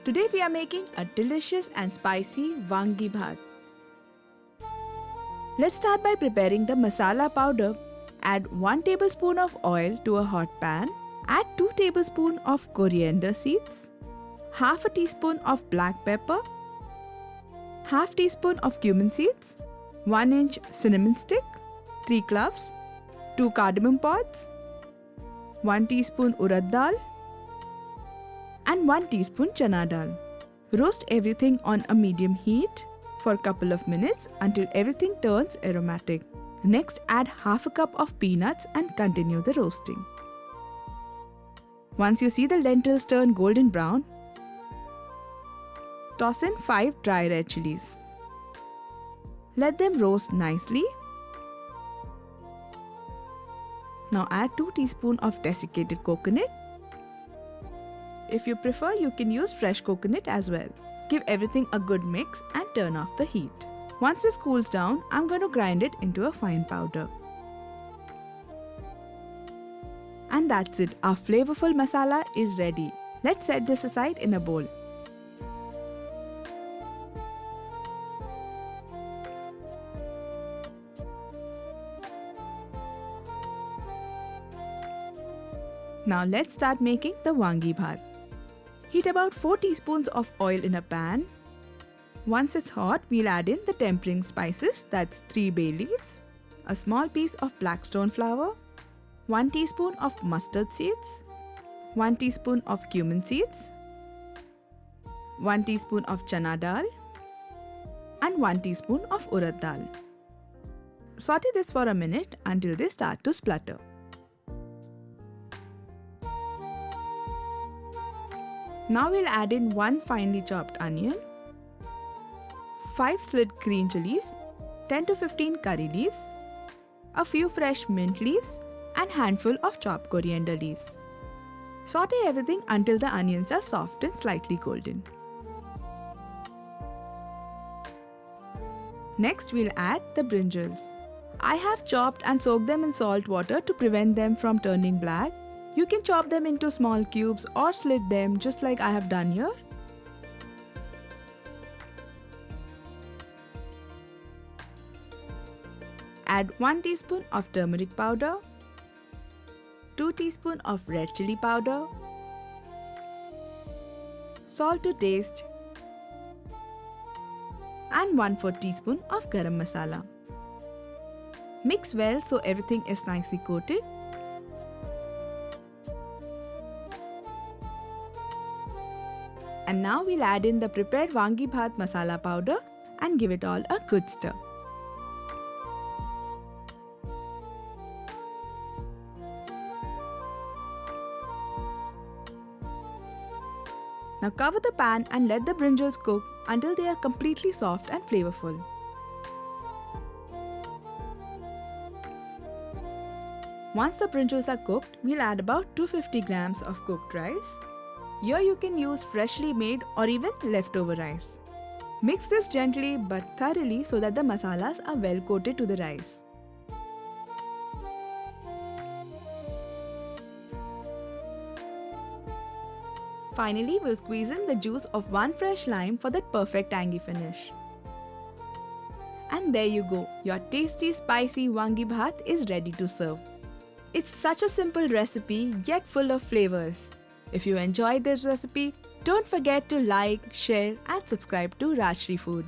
Today we are making a delicious and spicy Vangi Bhaat. Let's start by preparing the masala powder. Add 1 tablespoon of oil to a hot pan. Add 2 tablespoons of coriander seeds, half a teaspoon of black pepper, half teaspoon of cumin seeds, 1 inch cinnamon stick, 3 cloves, 2 cardamom pods, 1 teaspoon urad dal, and 1 teaspoon chana dal. Roast everything on a medium heat for a couple of minutes until everything turns aromatic. Next, add half a cup of peanuts and continue the roasting. Once you see the lentils turn golden brown, toss in 5 dry red chillies. Let them roast nicely. Now add 2 teaspoons of desiccated coconut. If you prefer, you can use fresh coconut as well. Give everything a good mix and turn off the heat. Once this cools down, I'm going to grind it into a fine powder. And that's it, our flavorful masala is ready. Let's set this aside in a bowl. Now let's start making the Vangi Bhaat. Heat about 4 teaspoons of oil in a pan. Once it's hot, we'll add in the tempering spices, that's 3 bay leaves, a small piece of black stone flour, 1 teaspoon of mustard seeds, 1 teaspoon of cumin seeds, 1 teaspoon of chana dal, and 1 teaspoon of urad dal. Saute this for a minute until they start to splutter. Now we'll add in 1 finely chopped onion, 5 slit green chillies, 10 to 15 curry leaves, a few fresh mint leaves, and handful of chopped coriander leaves. Saute everything until the onions are soft and slightly golden. Next we'll add the brinjals. I have chopped and soaked them in salt water to prevent them from turning black. You can chop them into small cubes or slit them just like I have done here. Add 1 teaspoon of turmeric powder, 2 teaspoons of red chilli powder, salt to taste, and 1/4 teaspoon of garam masala. Mix well so everything is nicely coated. And now we'll add in the prepared Vangi Bhaat masala powder and give it all a good stir. Now cover the pan and let the brinjals cook until they are completely soft and flavorful. Once the brinjals are cooked, we'll add about 250 grams of cooked rice. Here you can use freshly made or even leftover rice. Mix this gently but thoroughly so that the masalas are well coated to the rice. Finally, we'll squeeze in the juice of 1 fresh lime for that perfect tangy finish. And there you go, your tasty spicy Vangi Bhaat is ready to serve. It's such a simple recipe yet full of flavors. If you enjoyed this recipe, don't forget to like, share and subscribe to Rajshri Food.